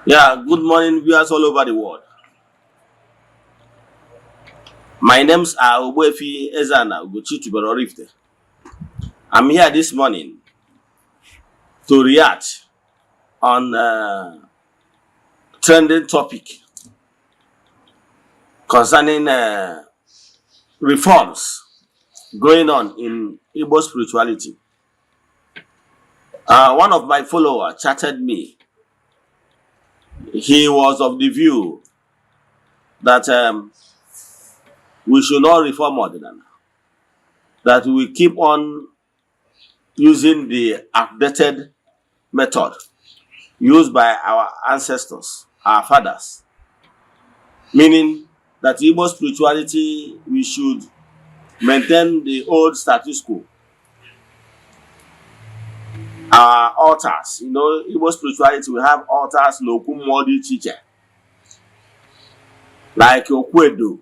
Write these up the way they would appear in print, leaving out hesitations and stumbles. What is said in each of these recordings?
Yeah, good morning, viewers all over the world. My name's Ogbuefi Eze-Ana Rifte. I'm here this morning to react on trending topic concerning reforms going on in Igbo spirituality. One of my followers chatted me. He was of the view that we should not reform Ordinance, that we keep on using the outdated method used by our ancestors, our fathers, meaning that Igbo spirituality, we should maintain the old status quo. Our altars, Igbo spirituality, we have altars no kumodi teacher, like Okwedo,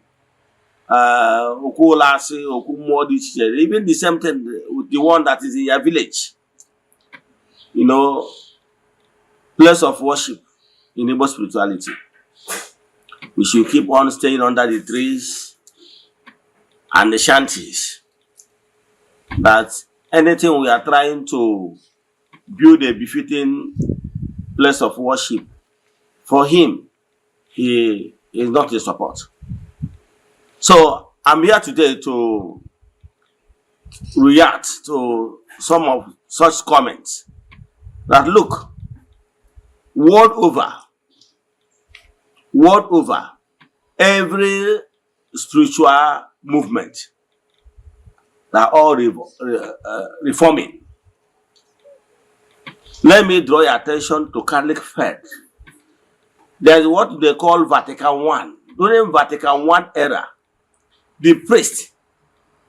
Okulasi, Okumodi teacher, even the same thing with the one that is in your village, place of worship in Igbo spirituality. We should keep on staying under the trees and the shanties. That anything we are trying to build a befitting place of worship for him, he is not in support. So I'm here today to react to some of such comments. That look, world over, every spiritual movement, they are all reforming. Let me draw your attention to Catholic faith. There is what they call Vatican I. During Vatican I era, the priest,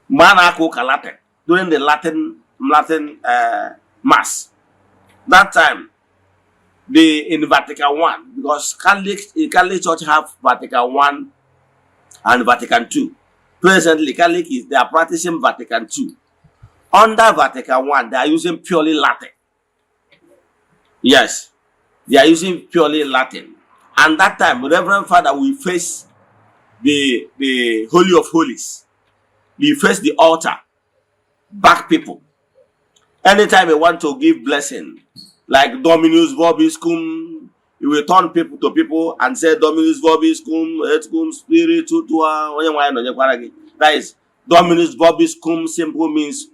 Manako Latin, during the Latin Mass, that time, in Vatican I, because Catholic Church have Vatican I and Vatican II. Presently, Catholic they are practicing Vatican II. Under Vatican I, they are using purely Latin. Yes, they are using purely Latin. And that time, Reverend Father will face the Holy of Holies. He face the altar, back people. Anytime they want to give blessing, like Dominus Vobiscum, he will turn people to people and say Dominus Vobiscum, et cum spiritu tua. That is Dominus Vobiscum simple means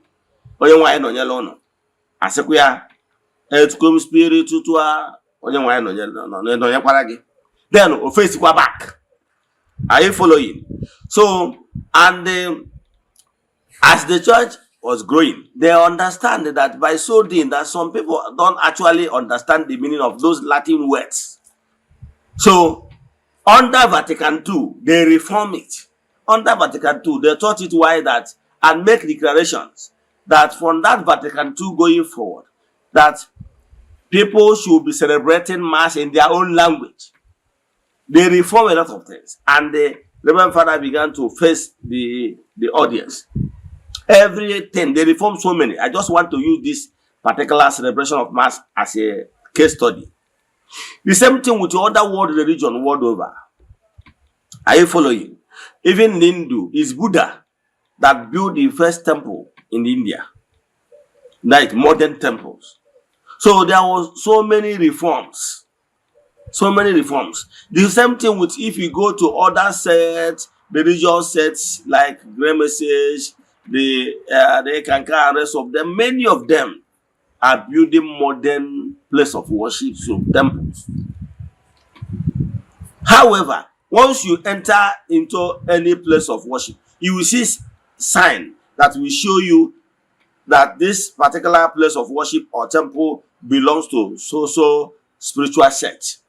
Asekuya et cum spiritu tua. Then face back. Are you following? So, and as the church was growing, they understand that by so doing that some people don't actually understand the meaning of those Latin words. So, under Vatican II, they reform it. Under Vatican II, they taught it why that and make declarations that from that Vatican II going forward, that people should be celebrating Mass in their own language. They reform a lot of things, and the Reverend Father began to face the audience. Everything, they reform so many. I just want to use this particular celebration of Mass as a case study. The same thing with other world religion world over. Are you following? Even in Hindu, it's Buddha that built the first temple in India, like modern temples. So there was so many reforms. So many reforms. The same thing with if you go to other sets, religious sets like Grey Message, the Kanka and rest of them, many of them are building modern place of worship, so temples. However, once you enter into any place of worship, you will see sign that will show you that this particular place of worship or temple belongs to so spiritual sect.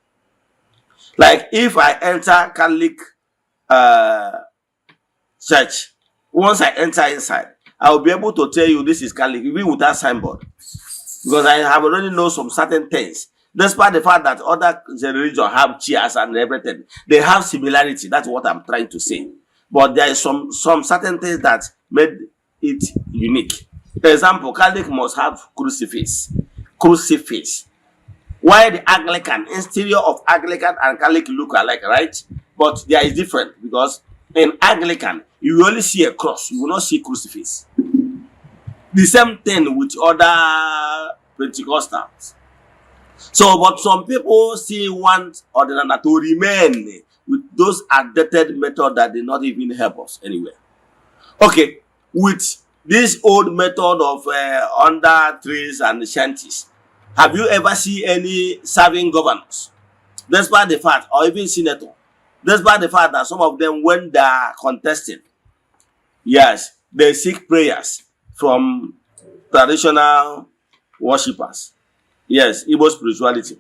Like if I enter Catholic church, once I enter inside, I will be able to tell you this is Catholic, even without signboard. Because I have already know some certain things. Despite the fact that other religions have chairs and everything, they have similarity. That's what I'm trying to say. But there is some certain things that made it unique. For example, Catholic must have crucifix. Crucifix. Why the Anglican, exterior of Anglican and Catholic look alike, right? But there is different because in Anglican, you will only see a cross, you will not see crucifix. The same thing with other Pentecostals. So, but some people still want Ordinana to remain with those outdated methods that did not even help us anywhere. Okay, with this old method of under trees and shanties, have you ever seen any serving governors? Despite the fact, or even senator, despite the fact that some of them, when they are contesting, yes, they seek prayers from traditional worshippers. Yes, Igbo spirituality.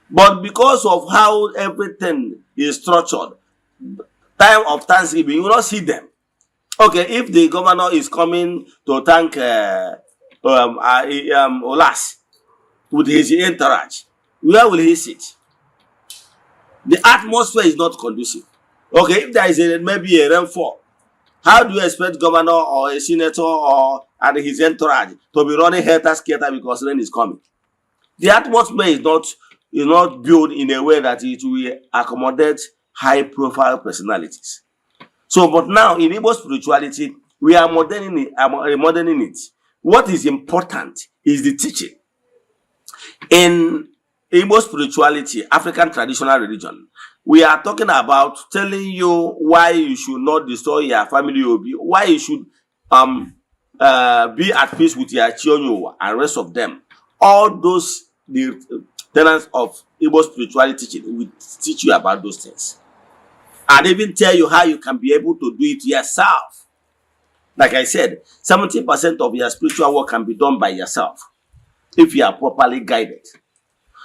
But because of how everything is structured, time of Thanksgiving, you will not see them. Okay, if the governor is coming to thank Olas with his entourage, where will he sit? The atmosphere is not conducive. Okay, if there is maybe a rainfall, how do you expect governor or a senator or and his entourage to be running helter-skelter because rain is coming? The atmosphere is not built in a way that it will accommodate high-profile personalities. So, but now in Igbo spirituality, we are moderning it. What is important is the teaching. In Igbo spirituality, African traditional religion, we are talking about telling you why you should not destroy your family, why you should be at peace with your children and rest of them. All those the tenets of Igbo spirituality teaching will teach you about those things. And even tell you how you can be able to do it yourself. Like I said, 70% of your spiritual work can be done by yourself if you are properly guided.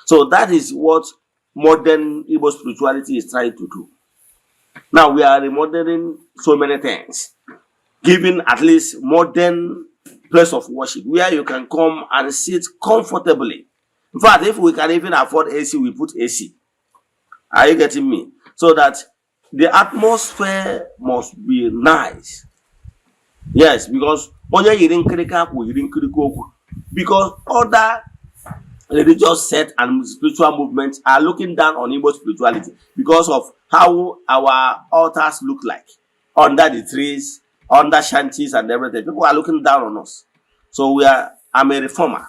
So that is what modern Igbo spirituality is trying to do. Now we are remodeling so many things, giving at least modern place of worship where you can come and sit comfortably. In fact, if we can even afford AC, we put AC. Are you getting me? So that the atmosphere must be nice. Yes, because other religious sects and spiritual movements are looking down on Igbo spirituality because of how our altars look like under the trees, under shanties and everything. People are looking down on us. So I'm a reformer.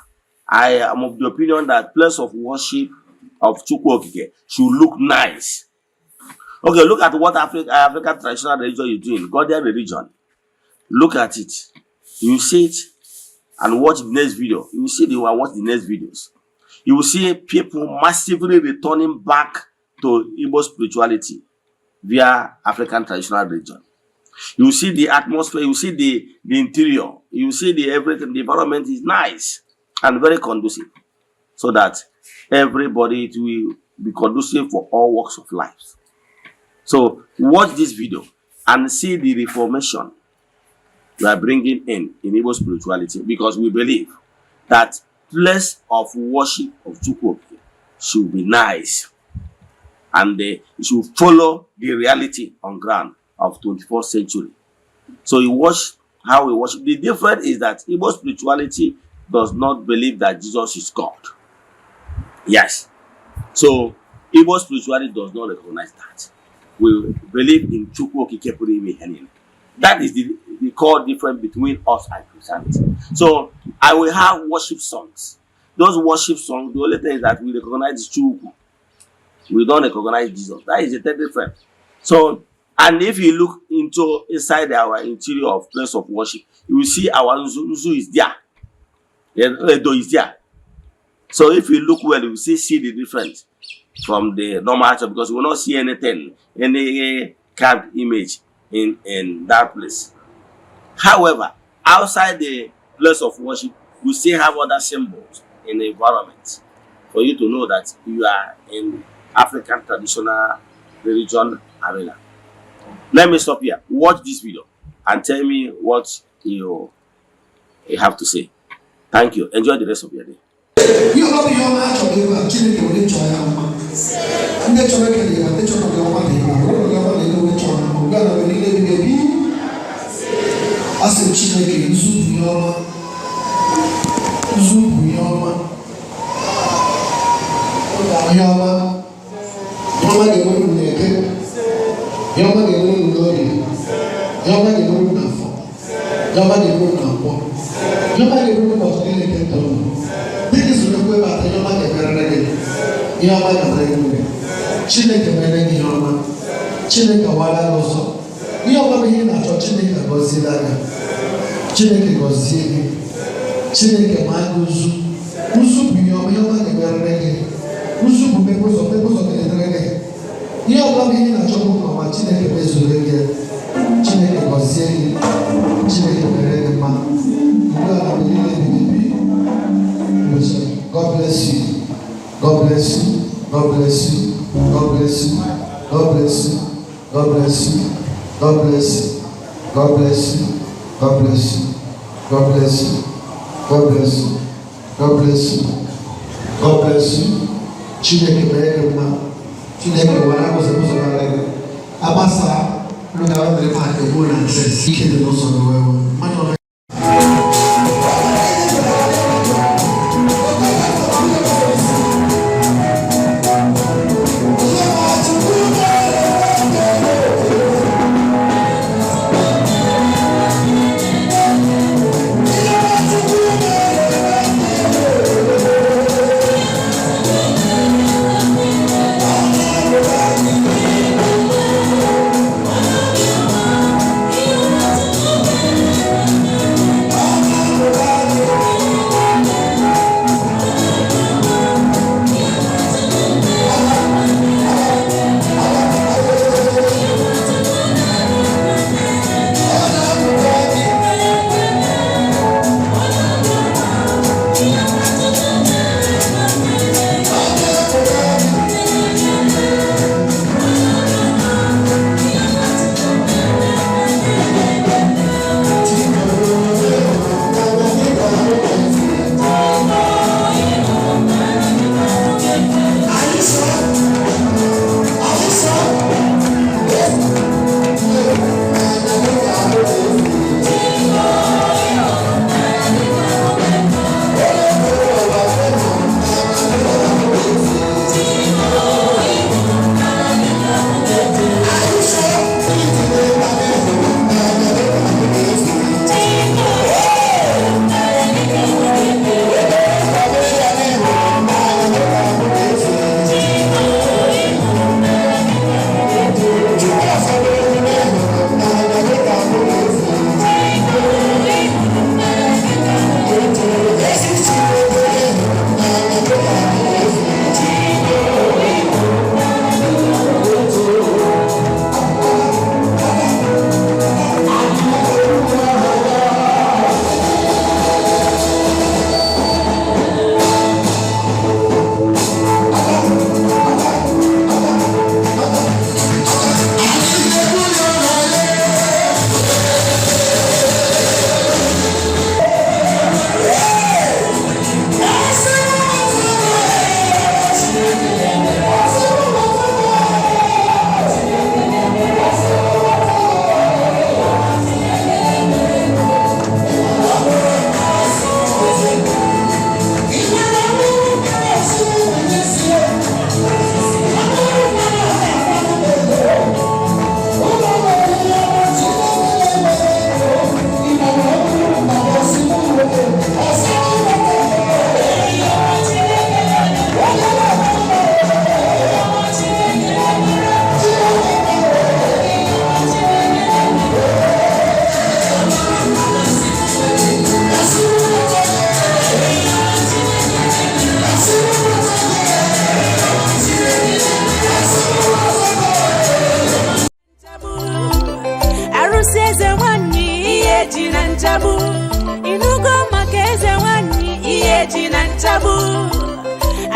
I am of the opinion that place of worship of Chukwu Okike should look nice. Okay, look at what African traditional religion is doing, Ghanaian religion. Look at it. You see it and watch the next video. You will see watch the next videos. You will see people massively returning back to Igbo spirituality via African traditional religion. You will see the atmosphere, you will see the interior, you will see everything. The environment is nice and very conducive, so that everybody, it will be conducive for all walks of life. So watch this video and see the reformation we are bringing in Igbo spirituality, because we believe that place of worship of Chukwu should be nice and it should follow the reality on ground of 21st century. So you watch how we worship. The difference is that Igbo spirituality does not believe that Jesus is God. Yes. So Igbo spirituality does not recognize that. We believe in Chukwu Okike Puru Ime Ihe Niile. That is the core difference between us and Christianity. So I will have worship songs. Those worship songs, the only thing is that we recognize Chukwu. We don't recognize Jesus. That is the third difference. So, and if you look inside our interior of place of worship, you will see our Nzu is there. Edo is there. So if you look well, you will see the difference from the normal church, because we will not see anything, any carved image in that place. However, outside the place of worship, you still have other symbols in the environment for you to know that you are in African traditional religion arena. Let me stop here. Watch this video and tell me what you have to say. Thank you. Enjoy the rest of your day. Yama ga-enwe n'eke, Yama ga-enwe n'orie, Yama ga-enwe n'afọ, Yama ga-enwe n'akwọ, Yama ga-enwe n'ụbọchị niile nke ndụ unu. Dịka izuru ekwe bata, Yama ga-emerere gị ihe ọma ga-emere gị. Chineke mere gị ihe ọma, Chineke awara gị ụzọ. Ihe ọma bụ ihe ị na-achọ, Chineke gọziela gị. Chineke gọzie gị, Chineke ma gị ụzụ. Ụzụ bụ ihe ọma ga-emerere gị. Ụzụ bụ mmepe ụzọ ga-edere gị. Ihe ọbụla bụ ihe na-achọ bụ ọma, Chineke mezuru gị. Chineke gọzie gị, Chineke mere gị mma. Mgbe ala bụ niile bibibi. God bless you. God bless you. God bless you. God bless you. God bless you. God bless you. God bless you. God bless you. God bless you. God bless you. God bless you. God bless you. God bless you. Chineke mere gị mma. Chineke wara ụzọ gara gị. Abasa n'oge awa mere ma egbu na nse ike dị n'ụzọ n'wewe.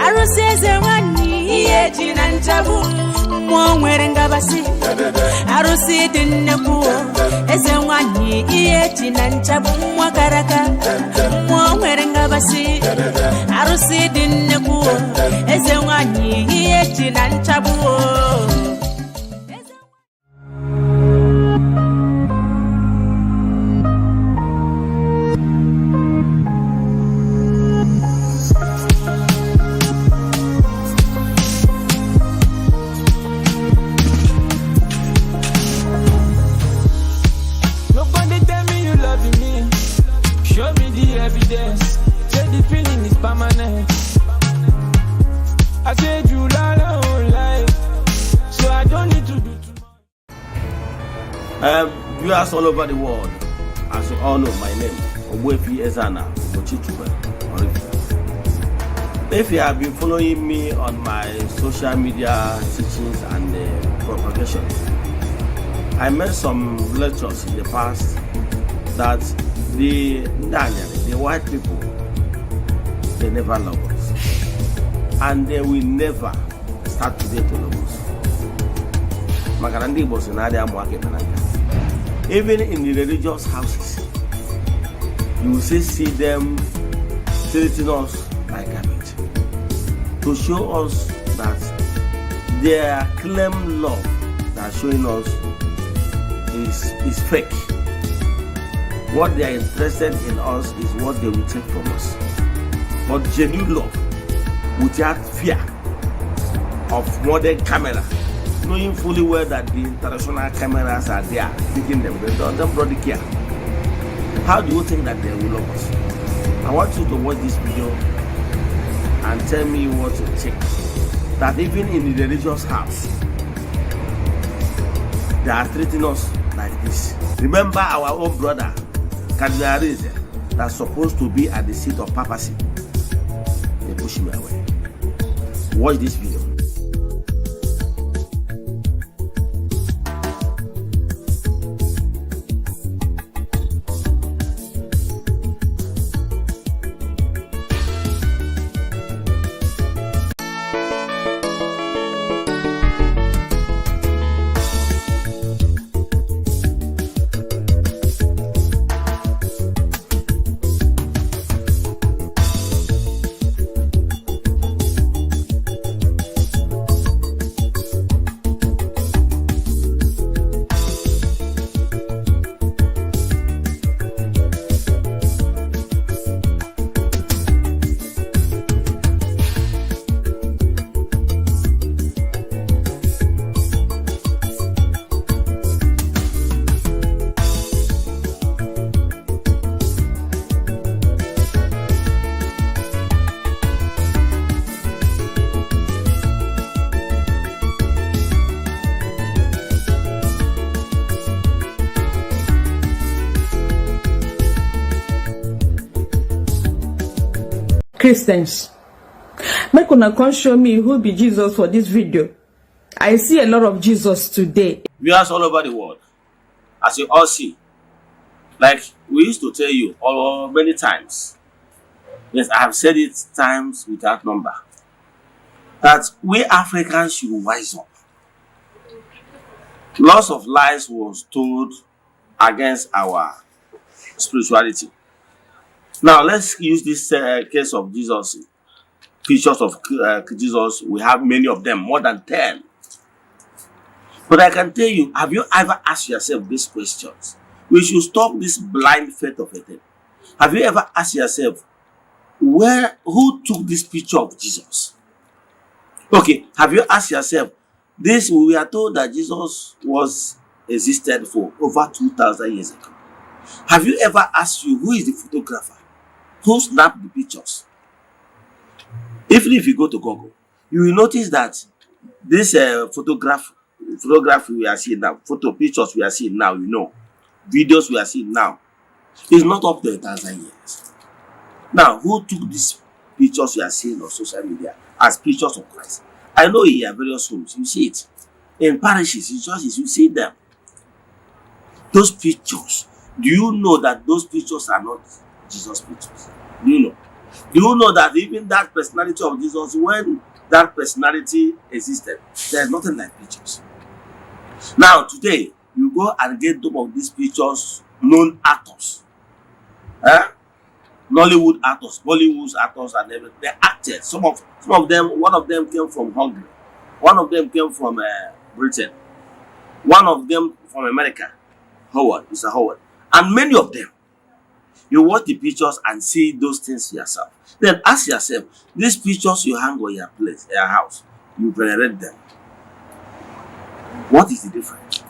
Arusi Eze-Ana ihe na nchabu mmụọ nwere ngabasị arụsị dị nnekwu Eze-Ana ihe na nchabu mmụọ karaka mmụọ nwere ngabasị arụsị dị nnekwu Eze-Ana ihe na nchabu Viewers all over the world, as you all know, my name is Eze-Ana. If you have been following me on my social media teachings and propagation, I made some lectures in the past that the white people, they never love us, and they will never start today to love us. Even in the religious houses, you will still see them treating us like garbage, to show us that their claim love that showing us is fake. What they are interested in us is what they will take from us. But genuine love, without fear of modern camera, knowing fully well that the international cameras are there taking them, they don't really care. How do you think that they will love us? I want you to watch this video and tell me what you think. That even in the religious house, they are treating us like this. Remember our own brother, Eze, that's supposed to be at the seat of papacy. They push me away. Watch this video. Christians, make una come show me who be Jesus for this video. I see a lot of Jesus today. Viewers all over the world, as you all see, like we used to tell you many times, yes, I have said it times without number, that we Africans should wise up. Lots of lies was told against our spirituality. Now let's use this case of Jesus, pictures of Jesus. We have many of them, more than 10. But I can tell you, have you ever asked yourself these questions? We should stop this blind faith of a thing. Have you ever asked yourself, who took this picture of Jesus? Okay, have you asked yourself, we are told that Jesus existed for over 2,000 years ago. Have you ever asked you, who is the photographer? Who snapped the pictures? Even if you go to Google, you will notice that this photograph we are seeing now, pictures we are seeing now, videos we are seeing now, is not up to 1,000 years. Now, who took these pictures you are seeing on social media as pictures of Christ? I know in your various homes, you see it. In parishes, in churches, you see them. Those pictures, do you know that those pictures are not Jesus' pictures? Do you know? Do you know that even that personality of Jesus, when that personality existed, there's nothing like pictures? Now, today, you go and get some of these pictures, known actors. Nollywood actors, Bollywood actors, and everything. They acted. Some of them, one of them came from Hungary. One of them came from Britain. One of them from America. Mr. Howard. And many of them. You watch the pictures and see those things yourself. Then ask yourself, these pictures you hang on your place, your house, you venerate them. What is the difference?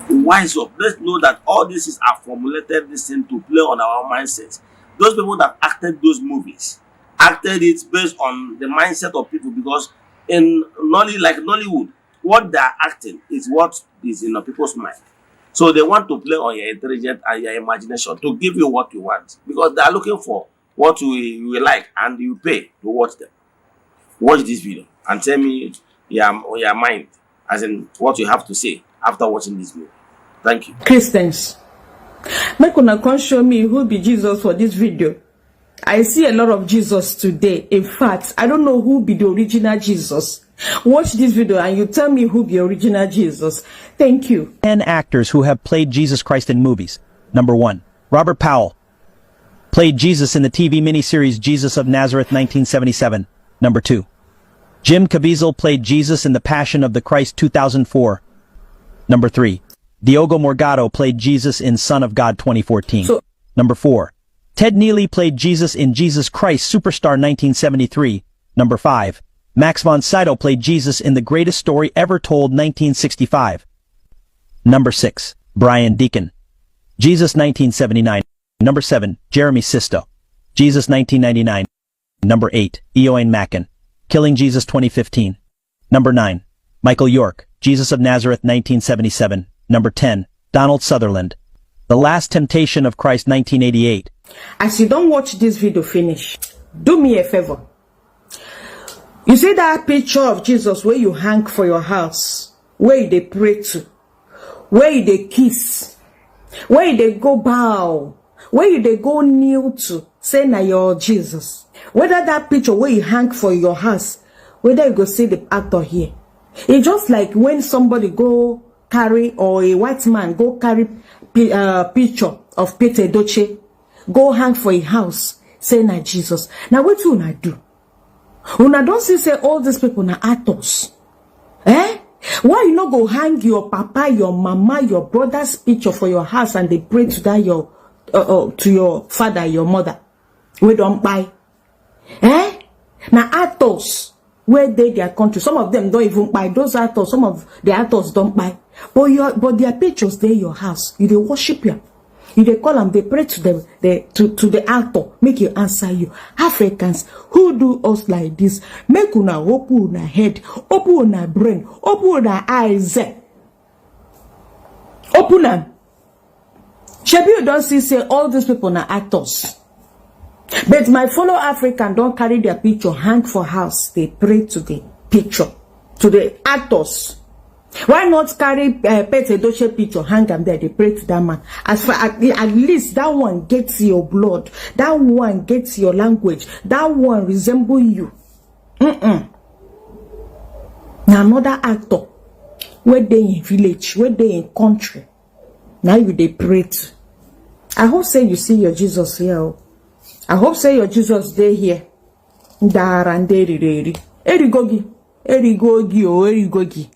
Wise up. Let's know that all this are formulated this thing to play on our mindsets. Those people that acted those movies acted it based on the mindset of people, because in Nollywood, what they are acting is what is in the people's mind. So they want to play on your intelligence and your imagination to give you what you want, because they are looking for what you like, and you pay to watch them. Watch this video and tell me your mind, as in what you have to say after watching this video. Thank you. Christians, make una come show me who be Jesus for this video. I see a lot of Jesus today. In fact, I don't know who be the original Jesus. Watch this video and you tell me who be original Jesus. Thank you. 10 actors who have played Jesus Christ in movies. Number 1. Robert Powell. Played Jesus in the TV miniseries Jesus of Nazareth 1977. Number 2. Jim Caviezel played Jesus in The Passion of the Christ 2004. Number 3. Diogo Morgado played Jesus in Son of God 2014. Number 4. Ted Neely played Jesus in Jesus Christ Superstar 1973. Number 5. Max von Sydow played Jesus in The Greatest Story Ever Told 1965. Number 6. Brian Deacon. Jesus 1979. Number 7. Jeremy Sisto. Jesus 1999. Number 8. Eoin Macken. Killing Jesus 2015. Number 9. Michael York. Jesus of Nazareth 1977. Number 10. Donald Sutherland. The Last Temptation of Christ 1988. As you don't watch this video finish, do me a favor. You see that picture of Jesus where you hang for your house, where they pray to, where they kiss, where they go bow, where they go kneel to, say na your Jesus. Whether that picture where you hang for your house, whether you go see the actor here. It's just like when somebody go carry, or a white man go carry picture of Peter Edochie, go hang for a house, say na Jesus. Now what you una do? Una don't see say all these people na actors. Eh? Why you not go hang your papa, your mama, your brother's picture for your house and they pray to that your to your father, your mother? We don't buy. Eh? Now actors where they their country, some of them don't even buy. Those actors, some of the actors don't buy. But their pictures they your house. You they worship you. You they call them, they pray to them, to the actor, make you answer you. Africans who do us like this, make una open una head, open una brain, open una eyes. Open them. Shebi you don't say all these people are actors. But my fellow African don't carry their picture hang for house. They pray to the picture, to the actors. Why not carry Peter Edochie picture, hang them there, they pray to that man. As far at least that one gets your blood, that one gets your language, that one resemble you. Now another actor, where they in village, where they in country, now you they pray to. I hope say you see your Jesus here. I hope say your Jesus day here. Erigogi, Erigogi.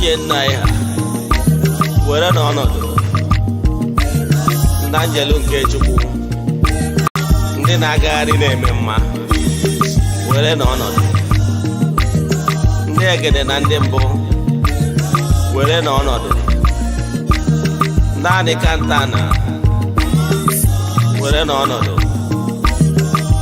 nke nna ya were n'ọnọdụ ndị anjelu nke Chukwu ndị na-agagharị na-eme mma were n'ọnọdụ ndị egede na ndị mbụ were n'ọnọdụ naanị kanta na were n'ọnọdụ